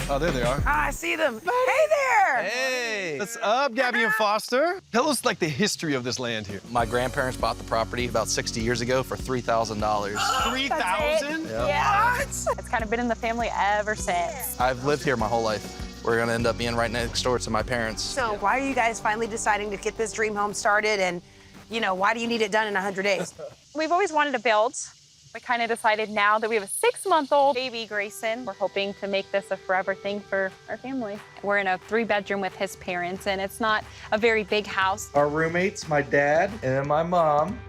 Oh, there they are. Ah, I see them. Hey there! Hey! What's up, Gabby and Foster? Tell us, like, the history of this land here. My grandparents bought the property about 60 years ago for $3,000. $3,000? Yeah. It's kind of been in the family ever since. I've lived here my whole life. We're gonna end up being right next door to my parents. So why are you guys finally deciding to get this dream home started, and, you know, why do you need it done in 100 days? We've always wanted to build. We kind of decided now that we have a 6-month-old baby, Grayson, we're hoping to make this a forever thing for our family. We're in a 3-bedroom with his parents, and it's not a very big house. Our roommates, my dad and my mom.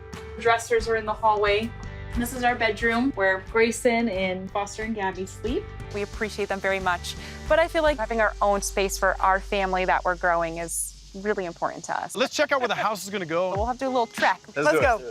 Dressers are in the hallway. This is our bedroom where Grayson and Foster and Gabby sleep. We appreciate them very much, but I feel like having our own space for our family that we're growing is really important to us. Let's check out where the house is gonna go. We'll have to do a little trek. Let's go.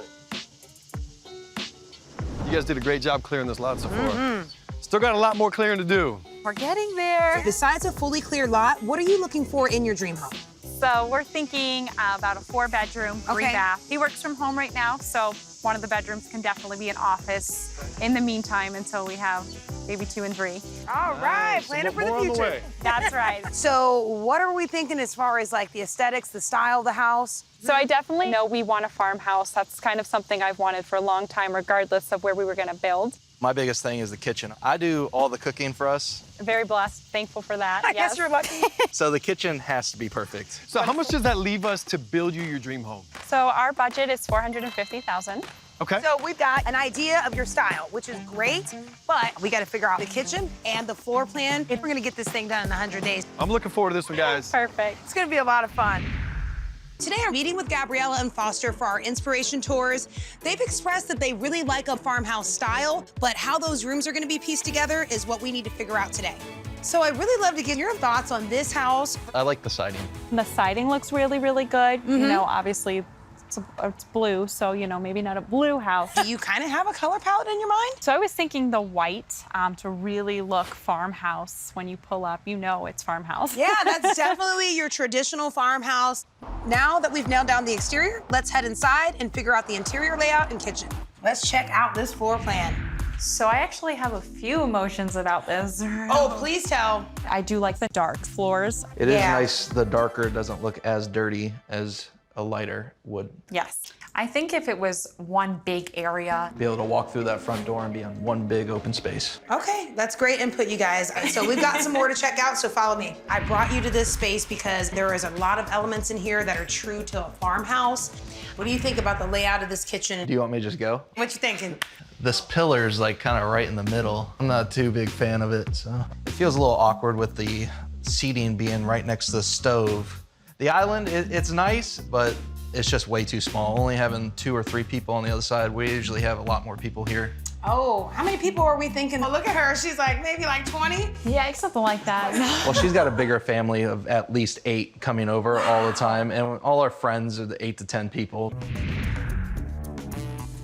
You guys did a great job clearing this lot so far. Still got a lot more clearing to do. We're getting there. Besides a fully cleared lot, what are you looking for in your dream home? So we're thinking about a 4-bedroom, 3-bath. He works from home right now, so one of the bedrooms can definitely be an office in the meantime until we have maybe 2 and 3. All right, plan it for the More on the future. way. That's right. So what are we thinking as far as like the aesthetics, the style of the house? So I definitely know we want a farmhouse. That's kind of something I've wanted for a long time, regardless of where we were gonna build. My biggest thing is the kitchen. I do all the cooking for us, Very blessed, thankful for that. I guess you're lucky. so the kitchen has to be perfect. So how much does that leave us to build you your dream home? So our budget is $450,000. Okay. So we've got an idea of your style, which is great, but we got to figure out the kitchen and the floor plan if we're going to get this thing done in 100 days. I'm looking forward to this one, guys. Perfect. It's going to be a lot of fun. Today, I'm meeting with Gabriella and Foster for our inspiration tours. They've expressed that they really like a farmhouse style, but how those rooms are going to be pieced together is what we need to figure out today. So I'd really love to get your thoughts on this house. I like the siding. The siding looks really, really good. You know, obviously it's blue, so, you know, maybe not a blue house. Do you kind of have a color palette in your mind? So I was thinking the white to really look farmhouse. When you pull up, you know it's farmhouse. Yeah, that's definitely your traditional farmhouse. Now that we've nailed down the exterior, let's head inside and figure out the interior layout and kitchen. Let's check out this floor plan. So I actually have a few emotions about this. Oh, please tell. I do like the dark floors. It is Yeah. nice, the darker, it doesn't look as dirty as a lighter would. Yes. I think if it was one big area. Be able to walk through that front door and be on one big open space. Okay, that's great input, you guys. So we've got some more to check out, so follow me. I brought you to this space because there is a lot of elements in here that are true to a farmhouse. What do you think about the layout of this kitchen? Do you want me to just go? What you thinking? This pillar's like kind of right in the middle. I'm not too big fan of it, so. It feels a little awkward with the seating being right next to the stove. The island, it's nice, but it's just way too small. Only having 2 or 3 people on the other side. We usually have a lot more people here. Oh, how many people are we thinking? Oh, look at her, she's like maybe like 20? Yeah, something like that. Well, she's got a bigger family of at least 8 coming over all the time, and all our friends are the 8 to 10 people.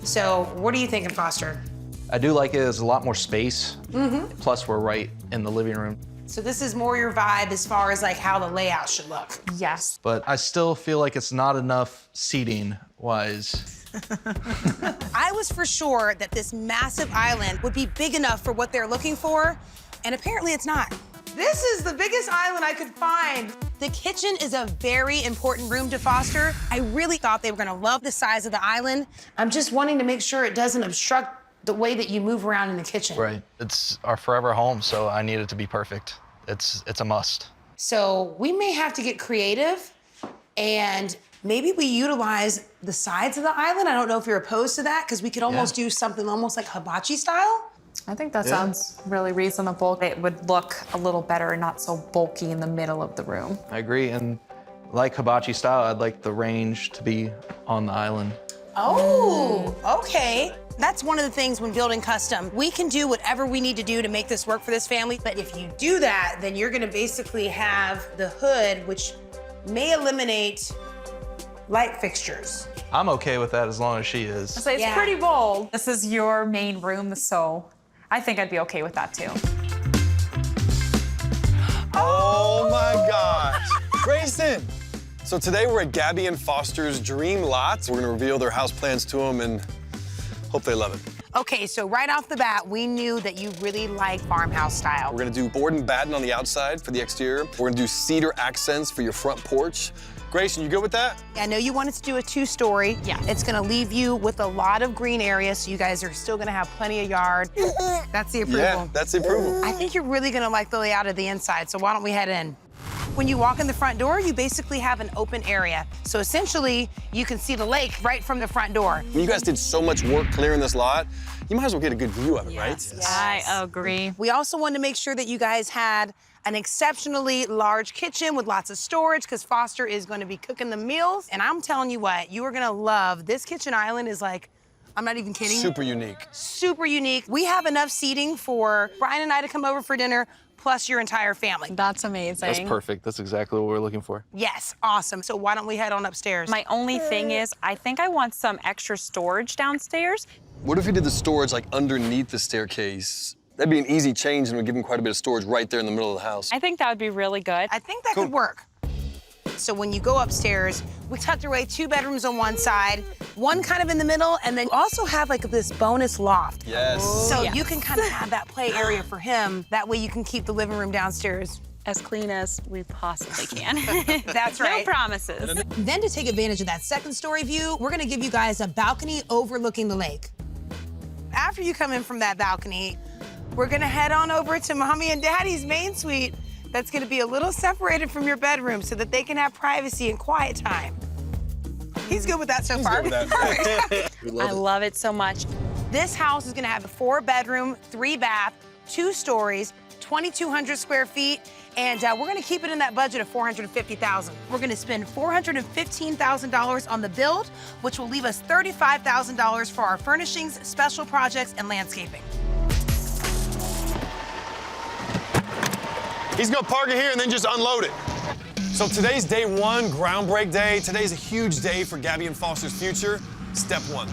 So what are you thinking, Foster? I do like it, there's a lot more space. Plus, we're right in the living room. So this is more your vibe as far as like how the layout should look. Yes. But I still feel like it's not enough seating-wise. I was for sure that this massive island would be big enough for what they're looking for, and apparently it's not. This is the biggest island I could find. The kitchen is a very important room to Foster. I really thought they were gonna love the size of the island. I'm just wanting to make sure it doesn't obstruct the way that you move around in the kitchen. Right. It's our forever home, so I need it to be perfect. It's a must. So we may have to get creative, and maybe we utilize the sides of the island. I don't know if you're opposed to that, because we could almost do something almost like hibachi style. I think that sounds really reasonable. It would look a little better and not so bulky in the middle of the room. I agree, and like hibachi style, I'd like the range to be on the island. Oh, okay. That's one of the things when building custom. We can do whatever we need to do to make this work for this family, but if you do that, then you're gonna basically have the hood, which may eliminate light fixtures. I'm okay with that as long as she is. So it's Yeah. pretty bold. This is your main room, so I think I'd be okay with that too. Oh my gosh. Grayson! So today we're at Gabby and Foster's dream lot. We're gonna reveal their house plans to them and hope they love it. Okay, so right off the bat, we knew that you really like farmhouse style. We're gonna do board and batten on the outside for the exterior. We're gonna do cedar accents for your front porch. Grayson, you good with that? I know you wanted to do a 2-story. Yeah. It's gonna leave you with a lot of green area, so you guys are still gonna have plenty of yard. That's the approval. Yeah, that's the approval. I think you're really gonna like the layout of the inside, so why don't we head in? When you walk in the front door, you basically have an open area. So essentially, you can see the lake right from the front door. You guys did so much work clearing this lot, you might as well get a good view of it, right? I agree. We also wanted to make sure that you guys had an exceptionally large kitchen with lots of storage, because Foster is going to be cooking the meals. And I'm telling you what, you are going to love this kitchen island. Is like, I'm not even kidding. Super unique. Super unique. We have enough seating for Brian and I to come over for dinner, plus your entire family. That's amazing. That's perfect. That's exactly what we're looking for. Yes, awesome. So why don't we head on upstairs? My only thing is, I think I want some extra storage downstairs. What if we did the storage like underneath the staircase? That'd be an easy change and would give them quite a bit of storage right there in the middle of the house. I think that would be really good. I think that Cool. could work. So when you go upstairs, we tucked away 2 bedrooms on one side, one kind of in the middle, and then also have like this bonus loft. Yes. So yes. you can kind of have that play area for him. That way you can keep the living room downstairs. As clean as we possibly can. That's right. No promises. Then to take advantage of that 2nd-story view, we're gonna give you guys a balcony overlooking the lake. After you come in from that balcony, we're gonna head on over to Mommy and Daddy's main suite. That's gonna be a little separated from your bedroom so that they can have privacy and quiet time. He's good with that so far. Good with that. Perfect. I love it so much. This house is gonna have a 4-bedroom, 3-bath, 2 stories, 2,200 square feet, and we're gonna keep it in that budget of $450,000. We're gonna spend $415,000 on the build, which will leave us $35,000 for our furnishings, special projects, and landscaping. He's gonna park it here and then just unload it. So today's day 1, groundbreak day. Today's a huge day for Gabby and Foster's future. Step 1.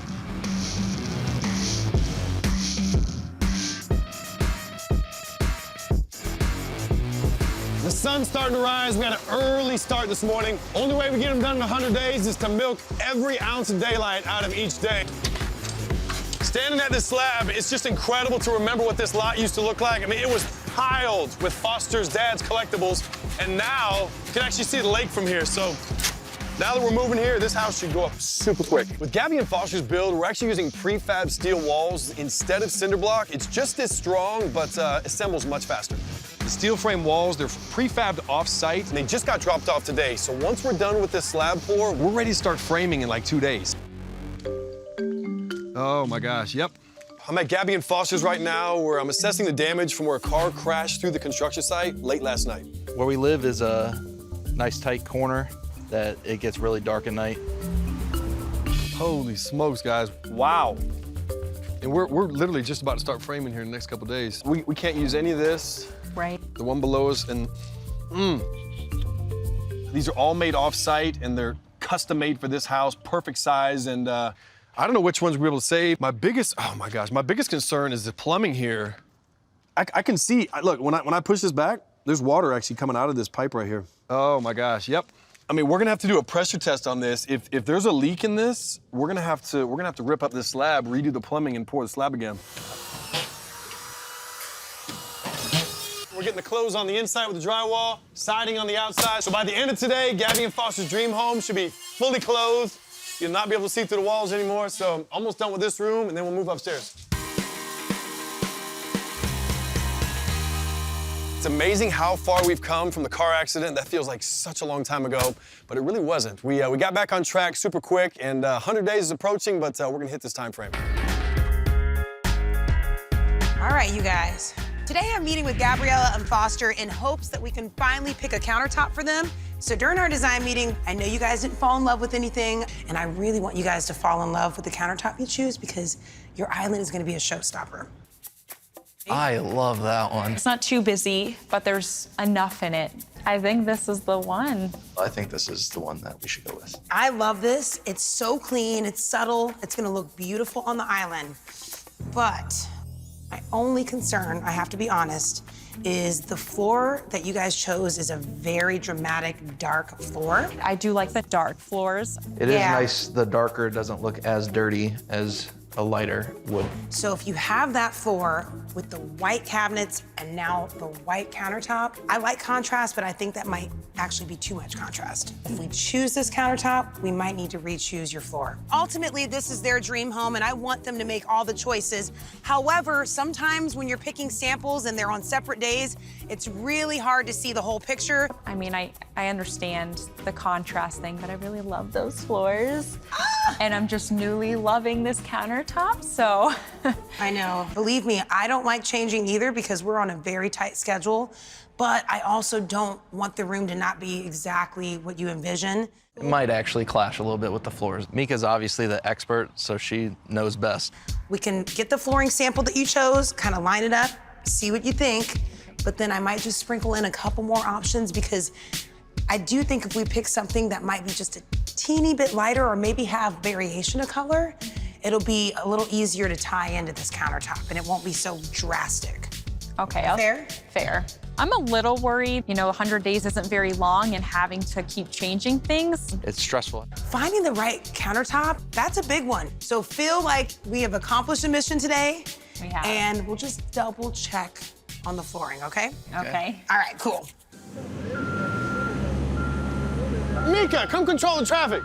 The sun's starting to rise. We had an early start this morning. Only way we get them done in 100 days is to milk every ounce of daylight out of each day. Standing at this slab, it's just incredible to remember what this lot used to look like. I mean, it was piled with Foster's dad's collectibles, and now you can actually see the lake from here. So now that we're moving here, this house should go up super quick. With Gabby and Foster's build, we're actually using prefab steel walls instead of cinder block. It's just as strong, but assembles much faster. The steel frame walls, they're prefabbed off-site, and they just got dropped off today. So once we're done with this slab pour, we're ready to start framing in like 2 days. Oh my gosh, yep. I'm at Gabby and Foster's right now, where I'm assessing the damage from where a car crashed through the construction site late last night. Where we live is a nice tight corner that it gets really dark at night. Holy smokes, guys. Wow. And we're literally just about to start framing here in the next couple days. We can't use any of this. Right. The one below us, and these are all made off-site, and they're custom made for this house, perfect size, and I don't know which ones we'll be able to save. My biggest concern is the plumbing here. I can see, look, when I push this back, there's water actually coming out of this pipe right here. Oh my gosh, yep. I mean, we're gonna have to do a pressure test on this. If there's a leak in this, we're gonna have to rip up this slab, redo the plumbing, and pour the slab again. We're getting the clothes on the inside with the drywall, siding on the outside. So by the end of today, Gabby and Foster's dream home should be fully clothed. You'll not be able to see through the walls anymore. So I'm almost done with this room, and then we'll move upstairs. It's amazing how far we've come from the car accident. That feels like such a long time ago, but it really wasn't. We got back on track super quick, and 100 days is approaching, but we're gonna hit this time frame. All right, you guys. Today I'm meeting with Gabriella and Foster in hopes that we can finally pick a countertop for them. So during our design meeting, I know you guys didn't fall in love with anything, and I really want you guys to fall in love with the countertop you choose, because your island is gonna be a showstopper. I love that one. It's not too busy, but there's enough in it. I think this is the one. I think this is the one that we should go with. I love this. It's so clean, it's subtle, it's gonna look beautiful on the island. But my only concern, I have to be honest, is the floor that you guys chose is a very dramatic, dark floor. I do like the dark floors. It is Yeah. nice. The darker doesn't look as dirty as a lighter wood. So if you have that floor with the white cabinets and now the white countertop, I like contrast, but I think that might actually be too much contrast. If we choose this countertop, we might need to re-choose your floor. Ultimately, this is their dream home, and I want them to make all the choices. However, sometimes when you're picking samples and they're on separate days, it's really hard to see the whole picture. I mean, I understand the contrast thing, but I really love those floors. And I'm just newly loving this countertop, so. I know. Believe me, I don't like changing either because we're on a very tight schedule, but I also don't want the room to not be exactly what you envision. It might actually clash a little bit with the floors. Mika's obviously the expert, so she knows best. We can get the flooring sample that you chose, kind of line it up, see what you think, but then I might just sprinkle in a couple more options because I do think if we pick something that might be just a teeny bit lighter or maybe have variation of color, it'll be a little easier to tie into this countertop and it won't be so drastic. Okay. Fair? Fair. I'm a little worried, 100 days isn't very long and having to keep changing things. It's stressful. Finding the right countertop, that's a big one. So feel like we have accomplished a mission today. We have. And we'll just double check on the flooring, okay? Okay. All right, cool. Mika, come control the traffic.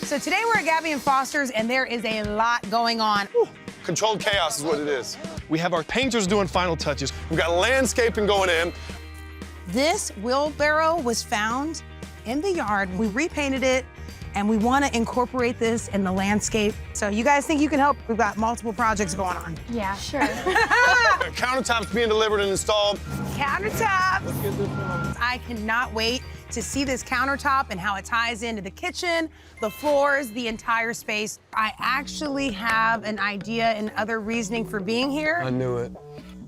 So today we're at Gabby and Foster's and there is a lot going on. Controlled chaos is what it is. We have our painters doing final touches. We've got landscaping going in. This wheelbarrow was found in the yard. We repainted it and we want to incorporate this in the landscape. So you guys think you can help? We've got multiple projects going on. Yeah, sure. Countertops being delivered and installed. Countertops. Let's get this one. I cannot wait to see this countertop and how it ties into the kitchen, the floors, the entire space. I actually have an idea and other reasoning for being here. I knew it.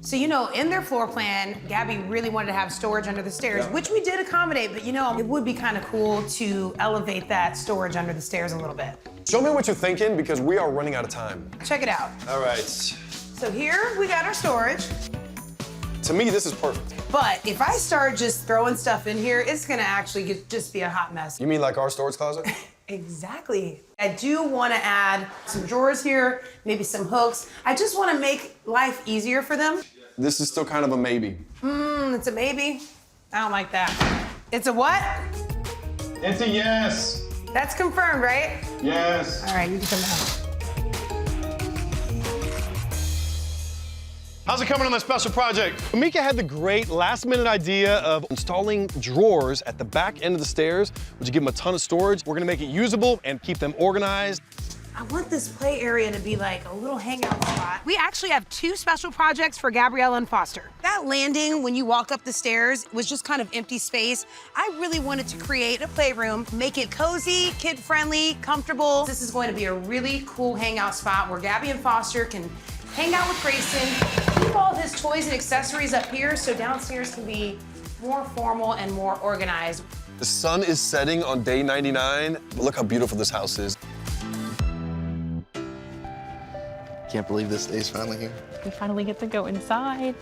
So, in their floor plan, Gabby really wanted to have storage under the stairs, which we did accommodate, but it would be kind of cool to elevate that storage under the stairs a little bit. Show me what you're thinking because we are running out of time. Check it out. All right. So here we got our storage. To me, this is perfect. But if I start just throwing stuff in here, it's gonna actually just be a hot mess. You mean like our storage closet? Exactly. I do want to add some drawers here, maybe some hooks. I just want to make life easier for them. This is still kind of a maybe. It's a maybe. I don't like that. It's a what? It's a yes. That's confirmed, right? Yes. All right, you can come out. How's it coming on that special project? Mika had the great last-minute idea of installing drawers at the back end of the stairs, which would give them a ton of storage. We're gonna make it usable and keep them organized. I want this play area to be like a little hangout spot. We actually have two special projects for Gabriella and Foster. That landing, when you walk up the stairs, was just kind of empty space. I really wanted to create a playroom, make it cozy, kid-friendly, comfortable. This is going to be a really cool hangout spot where Gabby and Foster can hang out with Grayson, keep all of his toys and accessories up here so downstairs can be more formal and more organized. The sun is setting on day 99. Look how beautiful this house is. Can't believe this day's finally here. We finally get to go inside.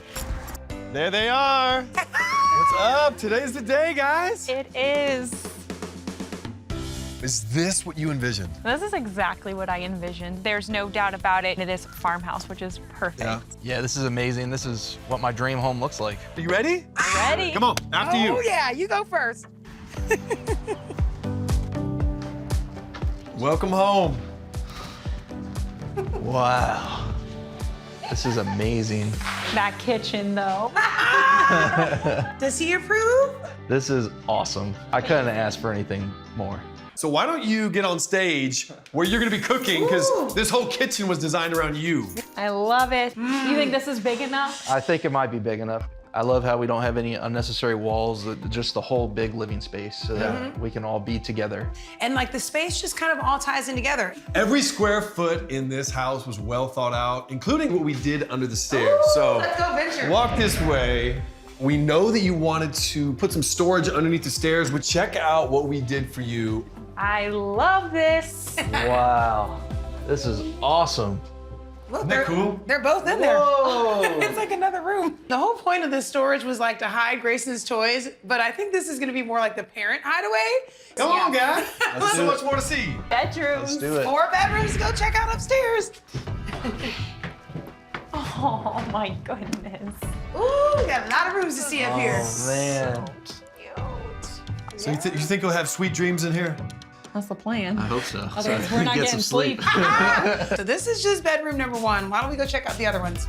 There they are. What's up? Today's the day, guys. It is. Is this what you envisioned? This is exactly what I envisioned. There's no doubt about it. It is a farmhouse, which is perfect. Yeah, this is amazing. This is what my dream home looks like. Are you ready? Ready? Come on, after you. Oh yeah, you go first. Welcome home. Wow. This is amazing. That kitchen, though. Does he approve? This is awesome. I couldn't ask for anything more. So why don't you get on stage where you're gonna be cooking, because this whole kitchen was designed around you. I love it. You think this is big enough? I think it might be big enough. I love how we don't have any unnecessary walls, just the whole big living space so that we can all be together. And like the space just kind of all ties in together. Every square foot in this house was well thought out, including what we did under the stairs. So let's go venture. Walk this way. We know that you wanted to put some storage underneath the stairs, but check out what we did for you. I love this. Wow, this is awesome. Look, that cool? They're both in there. Whoa. It's like another room. The whole point of this storage was like to hide Grayson's toys, but I think this is gonna be more like the parent hideaway. Come on, guys. There's so do it. much more to see. Bedrooms. Let's do it. 4 bedrooms to go check out upstairs. Oh my goodness. Ooh, we got a lot of rooms to see up here. Oh, man. Cute. So you think you'll have sweet dreams in here? That's the plan. I hope so. Otherwise, So we're we not get getting some sleep. So this is just bedroom number 1. Why don't we go check out the other ones?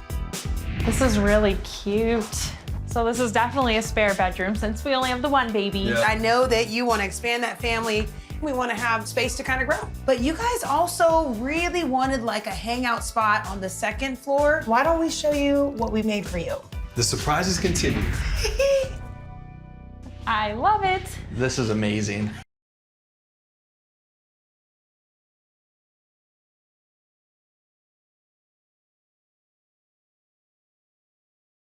This is really cute. So this is definitely a spare bedroom since we only have the one baby. Yeah. I know that you want to expand that family. We want to have space to kind of grow. But you guys also really wanted like a hangout spot on the 2nd floor. Why don't we show you what we made for you? The surprises continue. I love it. This is amazing.